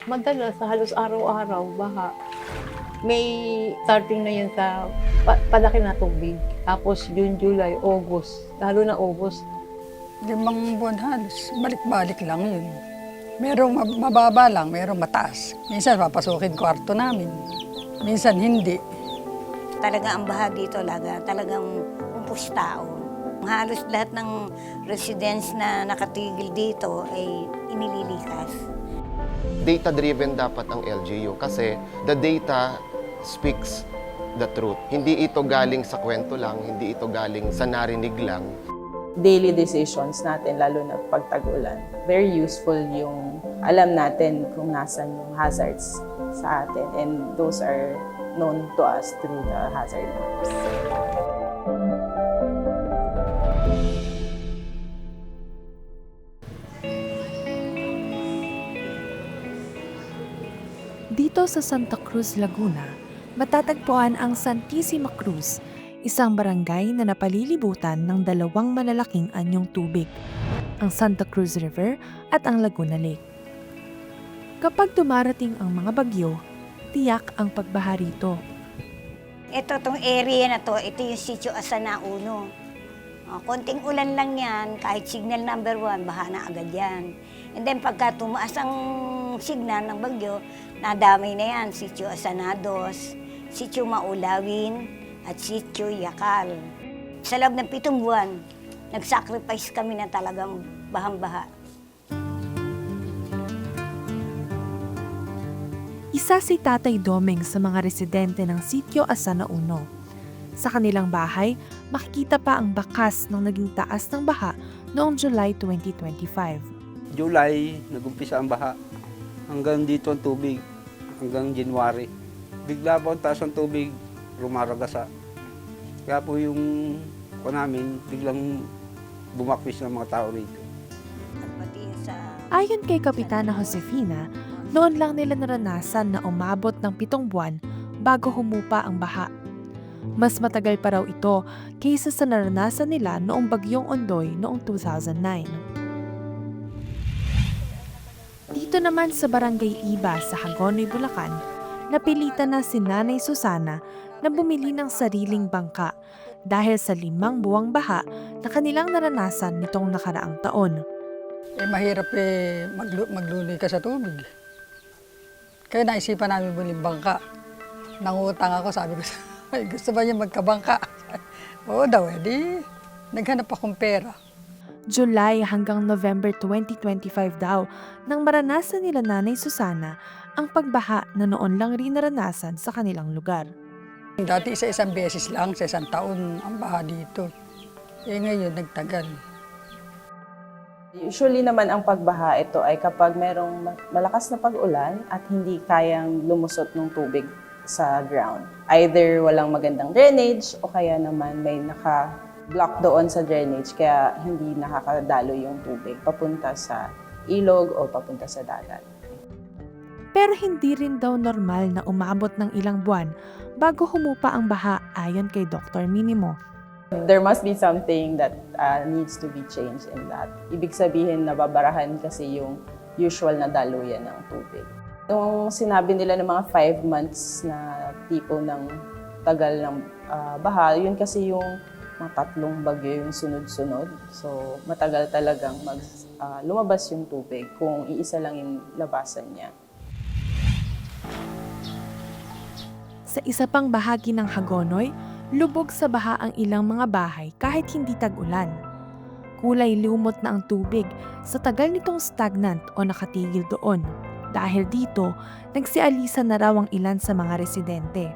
Madalas halos araw-araw baha. May starting na yan sa palaki na tubig. Tapos June, July, August, lalo na August. 5 buwan halos, balik-balik lang yun. Merong mababa lang, merong mataas. Minsan papasukin kwarto namin, minsan hindi. Talaga ang baha dito, talagang umpos tao. Halos lahat ng residents na nakatigil dito ay inililikas. Data-driven dapat ang LGU kasi the data speaks the truth. Hindi ito galing sa kwento lang, hindi ito galing sa narinig lang. Daily decisions natin, lalo na pag tag-ulan. Very useful yung alam natin kung nasan yung hazards sa atin, and those are known to us through the hazard maps. Dito sa Santa Cruz, Laguna, matatagpuan ang Santissima Cruz, isang barangay na napalilibutan ng 2 malalaking anyong tubig, ang Santa Cruz River at ang Laguna Lake. Kapag dumarating ang mga bagyo, tiyak ang pagbaha rito. Tong area na to, ito yung Sitio Asana 1. Konting ulan lang yan, kahit signal number 1, baha na agad yan. And then pagka tumaas ang signal ng bagyo, nadamay na yan, Sitio Asana 2, Sitio Maulawin, at Sitio Yakal. Sa loob ng 7 buwan, nag-sacrifice kami na talagang bahang-baha. Isa si Tatay Domeng sa mga residente ng Sitio Asana 1. Sa kanilang bahay, makikita pa ang bakas ng naging taas ng baha noong July 2025. July, nag-umpisa ang baha. Hanggang dito ang tubig, hanggang January. Bigla po ang taas ng tubig, rumaragasa. Kaya po yung namin, biglang bumakwis ng mga tao rito. At pati sa Ayon kay Kapitana Josefina, noon lang nila naranasan na umabot ng 7 buwan bago humupa ang baha. Mas matagal pa raw ito kaysa sa naranasan nila noong Bagyong Ondoy noong 2009. Dito naman sa Barangay Iba sa Hagonoy, Bulacan, napilitan na si Nanay Susana na bumili ng sariling bangka dahil sa 5 buwang baha na kanilang naranasan nitong nakaraang taon. Mahirap magluloy ka sa tubig. Kaya naisipan namin bumili bangka. Nangutang ako, sabi ko, ay, gusto ba niya magkabangka? Oo daw, naghanap akong pera. July hanggang November 2025 daw nang maranasan nila Nanay Susana ang pagbaha na noon lang rin naranasan sa kanilang lugar. Dati isang beses lang, sa 1 taon ang baha dito. Ngayon, nagtagal. Usually naman ang pagbaha ito ay kapag merong malakas na pag-ulan at hindi kayang lumusot ng tubig sa ground. Either walang magandang drainage o kaya naman may naka-block doon sa drainage kaya hindi nakakadalo yung tubig papunta sa ilog o papunta sa dagat. Pero hindi rin daw normal na umabot ng ilang buwan bago humupa ang baha ayon kay Dr. Minimo. There must be something that needs to be changed in that. Ibig sabihin nababarahan kasi yung usual na daluyan ng tubig. Nung sinabi nila ng mga 5 months na tipo ng tagal ng baha, yun kasi yung mga 3 bagyo yung sunod-sunod. So matagal talagang lumabas yung tubig kung iisa lang yung labasan niya. Sa isa pang bahagi ng Hagonoy, lubog sa baha ang ilang mga bahay kahit hindi tag-ulan. Kulay lumot na ang tubig sa tagal nitong stagnant o nakatigil doon. Dahil dito, nagsialisa na raw ang ilan sa mga residente.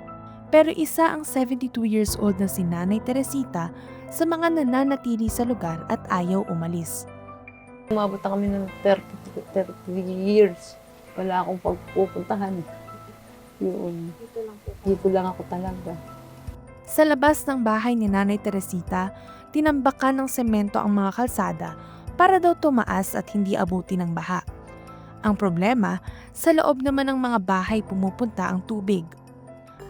Pero isa ang 72 years old na si Nanay Teresita sa mga nananatili sa lugar at ayaw umalis. Umabot na kami ng 30 years. Wala akong pagpupuntahan. Yun. Dito lang ako talaga. Sa labas ng bahay ni Nanay Teresita, tinambakan ng semento ang mga kalsada para daw tumaas at hindi abuti ng baha. Ang problema, sa loob naman ng mga bahay pumupunta ang tubig.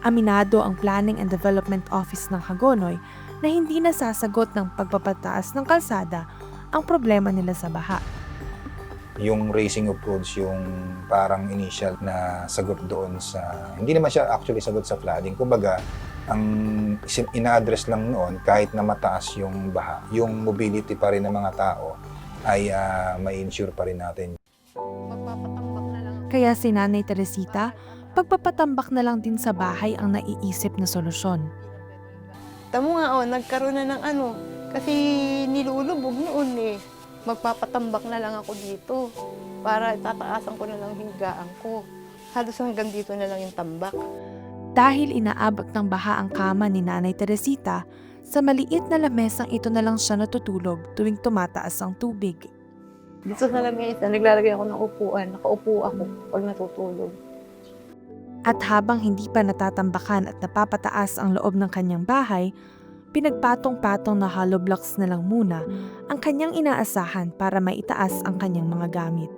Aminado ang Planning and Development Office ng Hagonoy na hindi nasasagot ng pagpapataas ng kalsada ang problema nila sa baha. Yung raising of roads, yung parang initial na sagot doon sa, hindi naman siya actually sagot sa flooding. Kumbaga, ang ina-address lang noon, kahit na mataas yung baha, yung mobility pa rin ng mga tao ay ma-insure pa rin natin. Kaya si Nanay Teresita, pagpapatambak na lang din sa bahay ang naiisip na solusyon. Tamo nga, nagkaroon na ng kasi nilulubog noon eh. Magpapatambak na lang ako dito para tataasan ko na lang higaan ko. Halos hanggang dito na lang yung tambak. Dahil inaabot ng baha ang kama ni Nanay Teresita, sa maliit na lamesang ito na lang siya natutulog tuwing tumataas ang tubig. Dito sa lamesa, naglalagay ako ng upuan. Nakaupo ako pag natutulog. At habang hindi pa natatambakan at napapataas ang loob ng kanyang bahay, pinagpatong-patong na hollow blocks na lang muna ang kanyang inaasahan para maitaas ang kanyang mga gamit.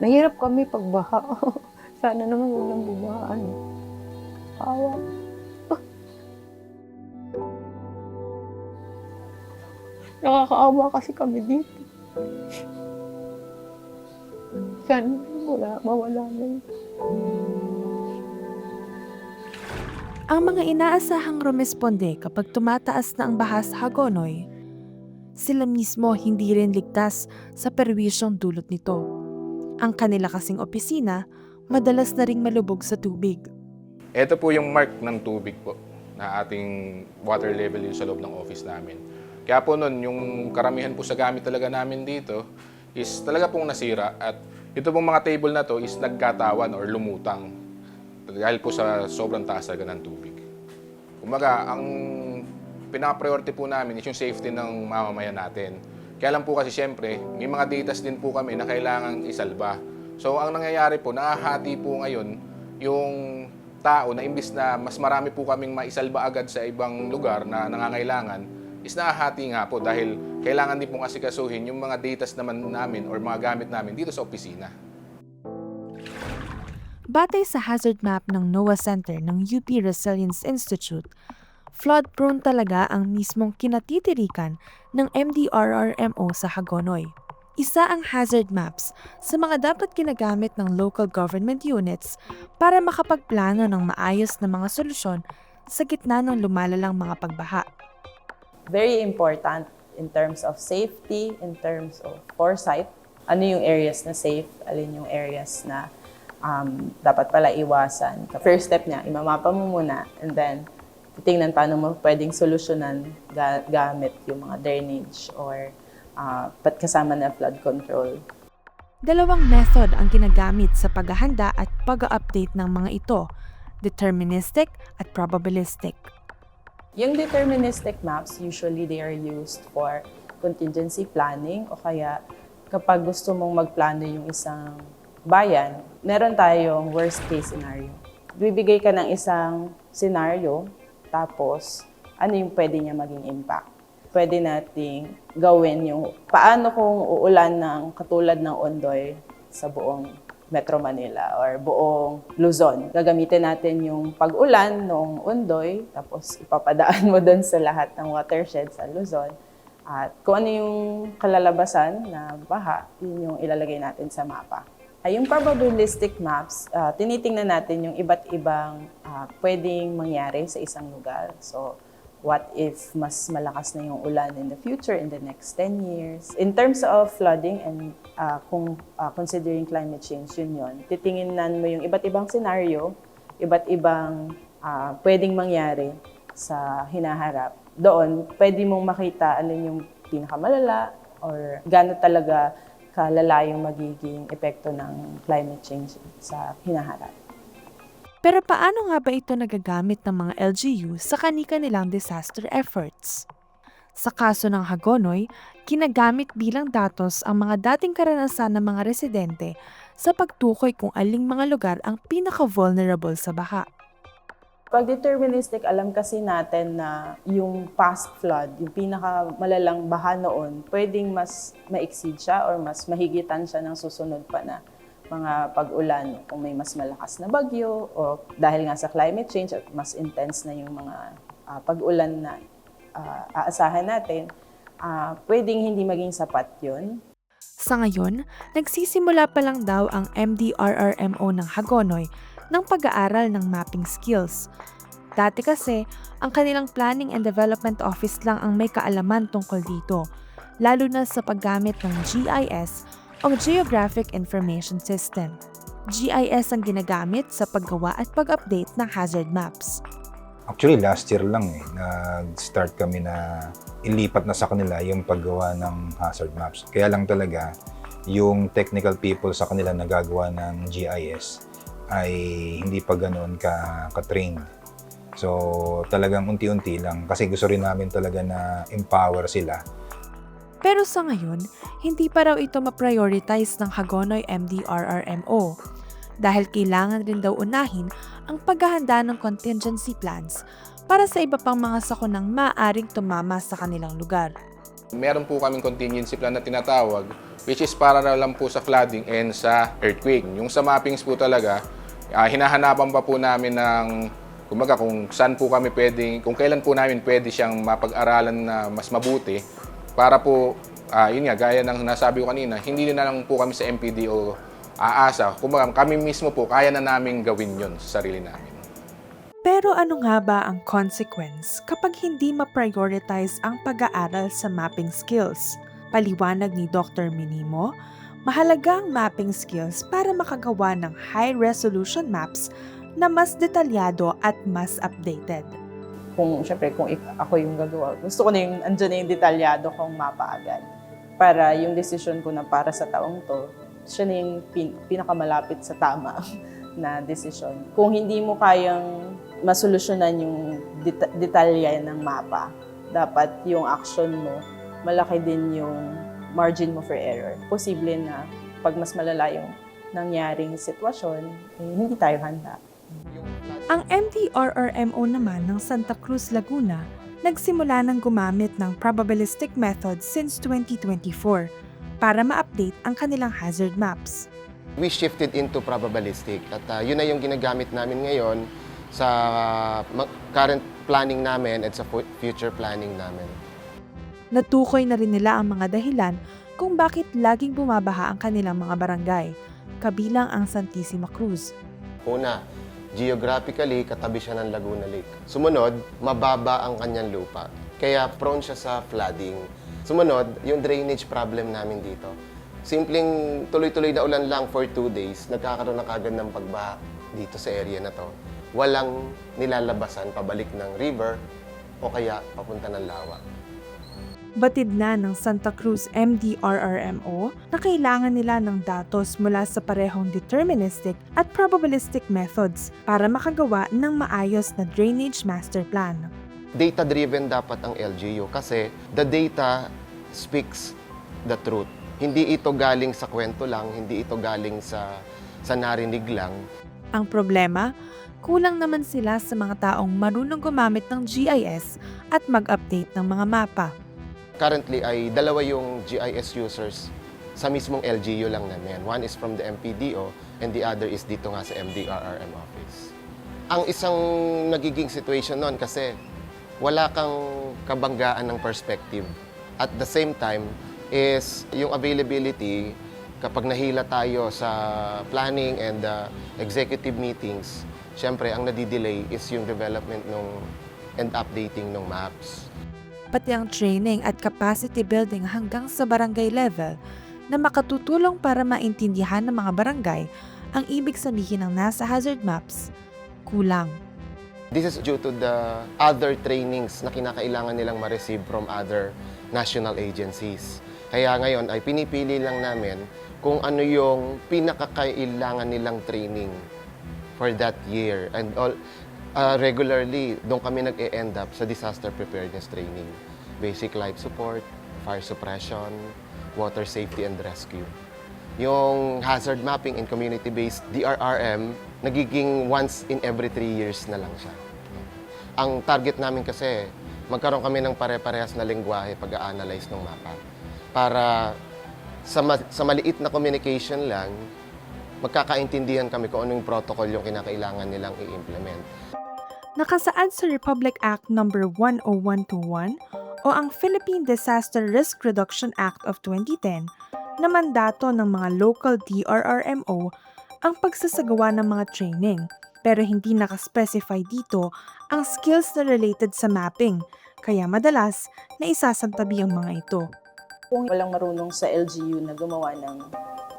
Nahirap kami pag baha. Sana naman walang bumahan. Awa. Nakakaawa kasi kami dito. Sana mawala na yun. Ang mga inaasahang rumesponde kapag tumataas na ang baha sa Hagonoy, sila mismo hindi rin ligtas sa perwisyong dulot nito. Ang kanila kasing opisina, madalas na ring malubog sa tubig. Ito po yung mark ng tubig po na ating water level yung sa loob ng office namin. Kaya po nun, yung karamihan po sa gamit talaga namin dito is talaga pong nasira at ito pong mga table na to is nagkatawan or lumutang dahil po sa sobrang taas talaga ng tubig. Kumbaga, ang pinaka-priority po namin is yung safety ng mamamayan natin. Kaya lang po kasi siyempre, may mga datas din po kami na kailangang isalba. So ang nangyayari po, nakahati po ngayon yung tao na imbis na mas marami po kaming maisalba agad sa ibang lugar na nangangailangan, is nakahati nga po dahil kailangan din pong asikasuhin yung mga datas naman namin or mga gamit namin dito sa opisina. Batay sa hazard map ng NOAA Center ng UP Resilience Institute, flood-prone talaga ang mismong kinatitirikan ng MDRRMO sa Hagonoy. Isa ang hazard maps sa mga dapat ginagamit ng local government units para makapagplano ng maayos na mga solusyon sa gitna ng lumalalang mga pagbaha. Very important in terms of safety, in terms of foresight. Ano yung areas na safe, alin yung areas na dapat pala iwasan. First step niya, imamapa mo muna and then titingnan paano mo pwedeng solusyonan gamit yung mga drainage or kasama na flood control. Dalawang method ang ginagamit sa paghahanda at pag-update ng mga ito, deterministic at probabilistic. Yung deterministic maps, usually they are used for contingency planning o kaya kapag gusto mong magplano yung isang bayan, meron tayong worst case scenario. Bibigay ka ng isang scenario, tapos ano yung pwede niya maging impact. Pwede nating gawin yung paano kung uulan ng katulad ng Ondoy sa buong Metro Manila or buong Luzon. Gagamitin natin yung pag-ulan ng Ondoy, tapos ipapadaan mo doon sa lahat ng watershed sa Luzon. At kung ano yung kalalabasan na baha, yun yung ilalagay natin sa mapa. Yung probabilistic maps, tinitingnan natin yung iba't ibang pwedeng mangyari sa isang lugar. So, what if mas malakas na yung ulan in the future, in the next 10 years? In terms of flooding and kung considering climate change, yun. Titingnan mo yung iba't ibang scenario, iba't ibang pwedeng mangyari sa hinaharap. Doon, pwede mong makita ano yung pinakamalala or gaano talaga kalala yung magiging epekto ng climate change sa hinaharap. Pero paano nga ba ito nagagamit ng mga LGU sa kani-kanilang disaster efforts? Sa kaso ng Hagonoy, ginagamit bilang datos ang mga dating karanasan ng mga residente sa pagtukoy kung aling mga lugar ang pinaka-vulnerable sa baha. Pag deterministic, alam kasi natin na yung past flood, yung pinakamalalang baha noon, pwedeng mas ma-exceed siya or mas mahigitan siya ng susunod pa na mga pag-ulan kung may mas malakas na bagyo o dahil nga sa climate change at mas intense na yung mga pag-ulan na aasahan natin, pwedeng hindi maging sapat yun. Sa ngayon, nagsisimula pa lang daw ang MDRRMO ng Hagonoy ng pag-aaral ng mapping skills. Dati kasi, ang kanilang Planning and Development Office lang ang may kaalaman tungkol dito, lalo na sa paggamit ng GIS o Geographic Information System. GIS ang ginagamit sa paggawa at pag-update ng hazard maps. Actually, last year lang nag-start kami na ilipat na sa kanila yung paggawa ng hazard maps. Kaya lang talaga, yung technical people sa kanila na gagawa ng GIS ay hindi pa ganoon ka-trained. So, talagang unti-unti lang kasi gusto rin namin talaga na empower sila. Pero sa ngayon, hindi pa raw ito ma-prioritize ng Hagonoy MDRRMO dahil kailangan rin daw unahin ang paghahanda ng contingency plans para sa iba pang mga sakunang maaaring tumama sa kanilang lugar. Meron po kaming contingency plan na tinatawag, which is para na lang po sa flooding and sa earthquake. Yung sa mappings po talaga, hinahanapan pa po namin ng, kumbaga kung saan po kami pwedeng, kung kailan po namin pwede siyang mapag-aralan na mas mabuti para po, yun nga, gaya ng nasabi ko kanina, hindi na lang po kami sa MPDO aasa. Kumbaga kami mismo po, kaya na namin gawin yun sa sarili namin. Pero ano nga ba ang consequence kapag hindi ma-prioritize ang pag-aaral sa mapping skills? Paliwanag ni Dr. Minimo, mahalaga ang mapping skills para makagawa ng high-resolution maps na mas detalyado at mas updated. Syempre, kung ako yung gagawa, gusto ko na yung, andyan na yung detalyado kong mapa agad. Para yung decision ko na para sa taong to, siya na yung pinakamalapit sa tama na decision. Kung hindi mo kayang masolusyonan yung detalye ng mapa, dapat yung action mo, malaki din yung margin mo for error. Posible na pag mas malala yung nangyaring sitwasyon, hindi tayo handa. Ang MDRRMO naman ng Santa Cruz, Laguna, nagsimula ng gumamit ng probabilistic method since 2024 para ma-update ang kanilang hazard maps. We shifted into probabilistic at yun na yung ginagamit namin ngayon sa current planning namin at sa future planning namin. Natukoy na rin nila ang mga dahilan kung bakit laging bumabaha ang kanilang mga barangay, kabilang ang Santissima Cruz. Una, geographically, katabi siya ng Laguna Lake. Sumunod, mababa ang kanyang lupa. Kaya prone siya sa flooding. Sumunod, yung drainage problem namin dito. Simpleng tuloy-tuloy na ulan lang for 2 days, nagkakaroon na kagad ng pagbaha dito sa area na to. Walang nilalabasan pabalik ng river o kaya papunta ng lawa. Batid na ng Santa Cruz MDRRMO na kailangan nila ng datos mula sa parehong deterministic at probabilistic methods para makagawa ng maayos na drainage master plan. Data-driven dapat ang LGU kasi the data speaks the truth. Hindi ito galing sa kwento lang, hindi ito galing sa narinig lang. Ang problema, kulang naman sila sa mga taong marunong gumamit ng GIS at mag-update ng mga mapa. Currently ay dalawa yung GIS users sa mismong LGU lang namin. One is from the MPDO and the other is dito nga sa MDRRM office. Ang isang nagiging situation nun kasi wala kang kabanggaan ng perspective. At the same time is yung availability kapag nahila tayo sa planning and executive meetings, syempre ang nadidelay is yung development and updating ng maps. Pati ang training at capacity building hanggang sa barangay level na makatutulong para maintindihan ng mga barangay ang ibig sabihin ng nasa hazard maps, kulang. This is due to the other trainings na kinakailangan nilang ma-receive from other national agencies. Kaya ngayon ay pinipili lang namin kung ano yung pinakakailangan nilang training for that year. And regularly, doon kami nag-e-end up sa disaster preparedness training. Basic life support, fire suppression, water safety and rescue. Yung hazard mapping and community-based DRRM, nagiging once in every 3 years na lang siya. Ang target namin kasi, magkaroon kami ng pare-parehas na lengguwahe pag-a-analyze ng mapa. Para sa maliit na communication lang, magkakaintindihan kami kung anong protocol yung kinakailangan nilang i-implement. Nakasaad sa Republic Act No. 10121 o ang Philippine Disaster Risk Reduction Act of 2010 na mandato ng mga local DRRMO ang pagsasagawa ng mga training, pero hindi nakaspecify dito ang skills na related sa mapping, kaya madalas na isasantabi ang mga ito. Kung walang marunong sa LGU na gumawa ng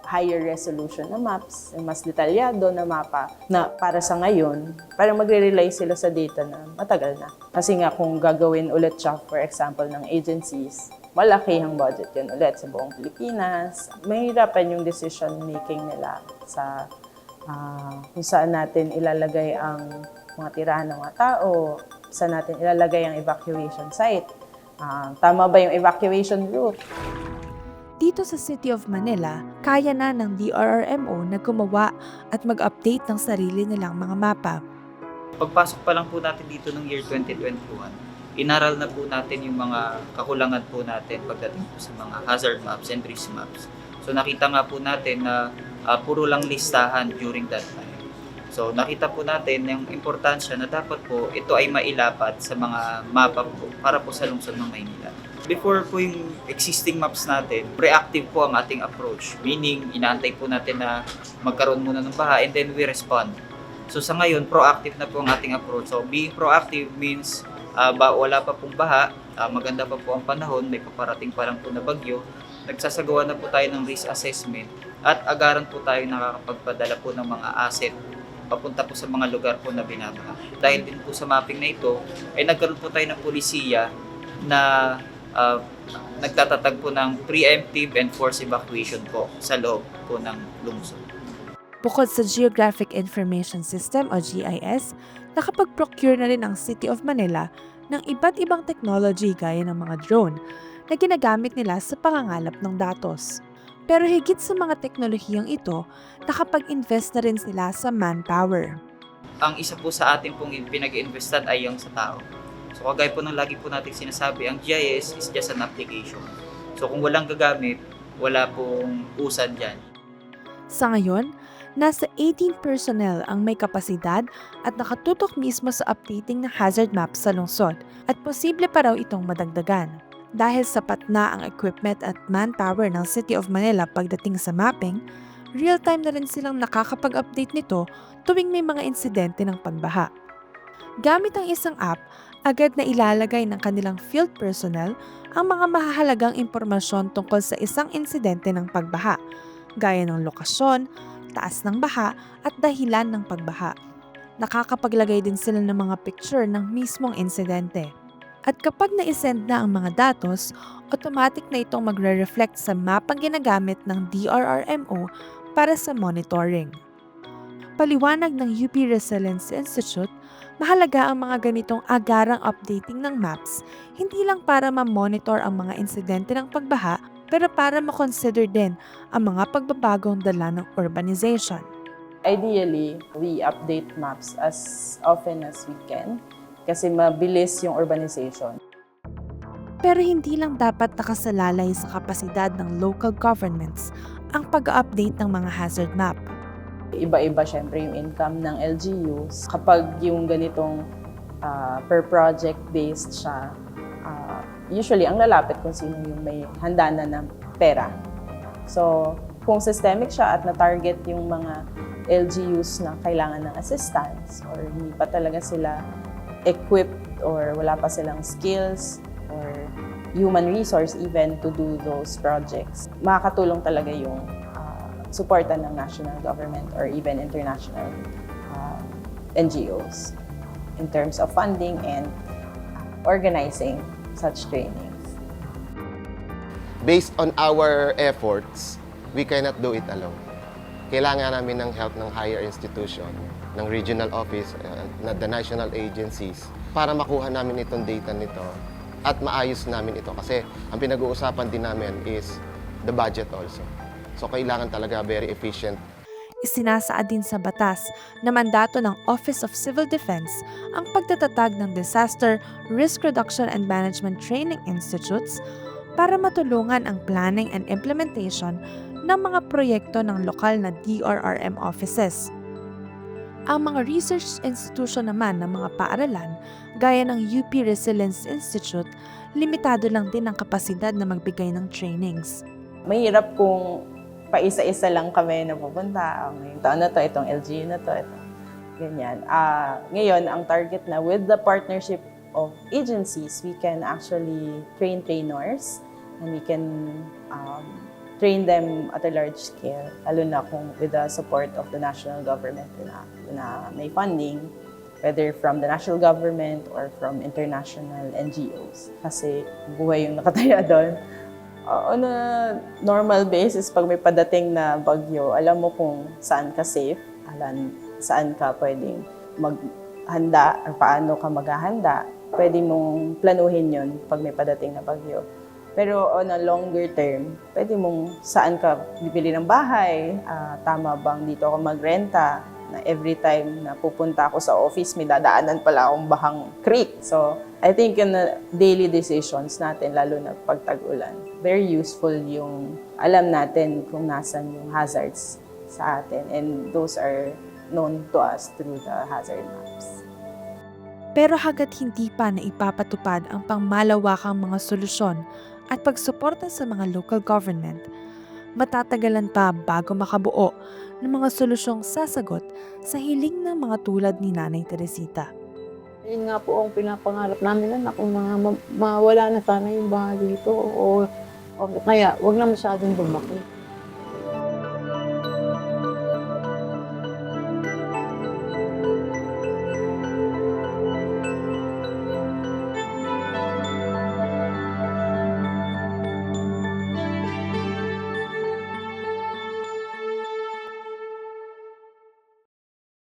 higher resolution na maps, mas detalyado na mapa na para sa ngayon, parang magre-rely sila sa data na matagal na. Kasi nga kung gagawin ulit siya, for example, ng agencies, malaki ang budget yun ulit sa buong Pilipinas. Mahirapan yung decision making nila sa kung saan natin ilalagay ang mga tirahan ng mga tao, saan natin ilalagay ang evacuation site. Tama ba yung evacuation route? Dito sa City of Manila, kaya na ng DRRMO na gumawa at mag-update ng sarili nilang mga mapa. Pagpasok pa lang po natin dito ng year 2021, inaral na po natin yung mga kakulangan po natin pagdating po sa mga hazard maps and risk maps. So nakita nga po natin na puro lang listahan during that time. So nakita po natin yung importansya na dapat po ito ay mailapat sa mga mapa po para po sa lungsod ng Maynila. Before po yung existing maps natin, reactive po ang ating approach. Meaning, inaantay po natin na magkaroon muna ng baha and then we respond. So sa ngayon, proactive na po ang ating approach. So being proactive means wala pa pong baha, maganda pa po ang panahon, may paparating pa lang po na bagyo, nagsasagawa na po tayo ng risk assessment at agaran po tayo nakakapagpadala po ng mga asset papunta po sa mga lugar po na binabaha. Dahil din po sa mapping na ito, ay nagkaroon po tayo ng pulisiya na nagtatatag po ng preemptive and forced evacuation po sa loob po ng lungsod. Bukod sa Geographic Information System o GIS, nakapag-procure na rin ang City of Manila ng iba't ibang technology gaya ng mga drone na ginagamit nila sa pangangalap ng datos. Pero higit sa mga teknolohiyang ito, nakapag-invest na rin sila sa manpower. Ang isa po sa ating pong pinag-investan ay yung sa tao. So kagaya po ng lagi po natin sinasabi, ang GIS is just an application. So kung walang gagamit, wala pong usad dyan. Sa ngayon, nasa 18 personnel ang may kapasidad at nakatutok mismo sa updating ng hazard map sa lungsod at posible pa raw itong madagdagan. Dahil sapat na ang equipment at manpower ng City of Manila pagdating sa mapping, real-time na rin silang nakakapag-update nito tuwing may mga insidente ng pagbaha. Gamit ang isang app, agad na ilalagay ng kanilang field personnel ang mga mahahalagang impormasyon tungkol sa isang insidente ng pagbaha, gaya ng lokasyon, taas ng baha at dahilan ng pagbaha. Nakakapaglagay din sila ng mga picture ng mismong insidente. At kapag na-send na ang mga datos, automatic na itong magre-reflect sa mapang ginagamit ng DRRMO para sa monitoring. Paliwanag ng UP Resilience Institute, mahalaga ang mga ganitong agarang updating ng maps, hindi lang para ma-monitor ang mga insidente ng pagbaha, pero para ma-consider din ang mga pagbabagong dala ng urbanization. Ideally, we update maps as often as we can kasi mabilis yung urbanization. Pero hindi lang dapat nakasalalay sa kapasidad ng local governments ang pag-update ng mga hazard map. Iba-iba syempre yung income ng LGUs. Kapag yung ganitong per project based siya, usually ang lalapit kung sino yung may handa na ng pera. So kung systemic siya at na-target yung mga LGUs na kailangan ng assistance or hindi pa talaga sila equipped or wala pa silang skills or human resource even to do those projects, makakatulong talaga yung suporta ng national government or even international NGOs in terms of funding and organizing such trainings. Based on our efforts, we cannot do it alone. Kailangan namin ng help ng higher institution, ng regional office, the national agencies, para makuha namin itong data nito at maayos namin ito. Kasi ang pinag-uusapan din namin is the budget also. So kailangan talaga very efficient. Isinasaad din sa batas na mandato ng Office of Civil Defense ang pagtatatag ng Disaster Risk Reduction and Management Training Institutes para matulungan ang planning and implementation ng mga proyekto ng lokal na DRRM offices. Ang mga research institution naman ng mga paaralan, gaya ng UP Resilience Institute, limitado lang din ang kapasidad na magbigay ng trainings. Mahirap kung paisa-isa lang kami na pupunta. Ngayong taon na to, itong LGU na to, ito. Ganyan. Ngayon, ang target na with the partnership of agencies, we can actually train trainers and we can train them at a large scale, lalo na kung with the support of the national government na may funding, whether from the national government or from international NGOs. Kasi buhay yung nakataya doon. On a normal basis, pag may padating na bagyo, alam mo kung saan ka safe, saan ka pwedeng maghanda or paano ka maghahanda. Pwede mong planuhin yun pag may padating na bagyo. Pero on a longer term, pwede mong saan ka bibili ng bahay, tama bang dito ako magrenta, na every time na pupunta ako sa office, may dadaanan pala akong bahang creek. So, I think in the daily decisions natin, lalo na pag tag-ulan, very useful yung alam natin kung nasan yung hazards sa atin. And those are known to us through the hazard maps. Pero hangga't hindi pa naipapatupad ang pangmalawakang mga solusyon at pagsuporta sa mga local government, matatagalan pa bago makabuo ng mga solusyong sasagot sa hiling ng mga tulad ni Nanay Teresita. Yun nga po ang pinapangarap namin na kung mawala na sana yung baha dito o kaya wag na masyadong lumaki.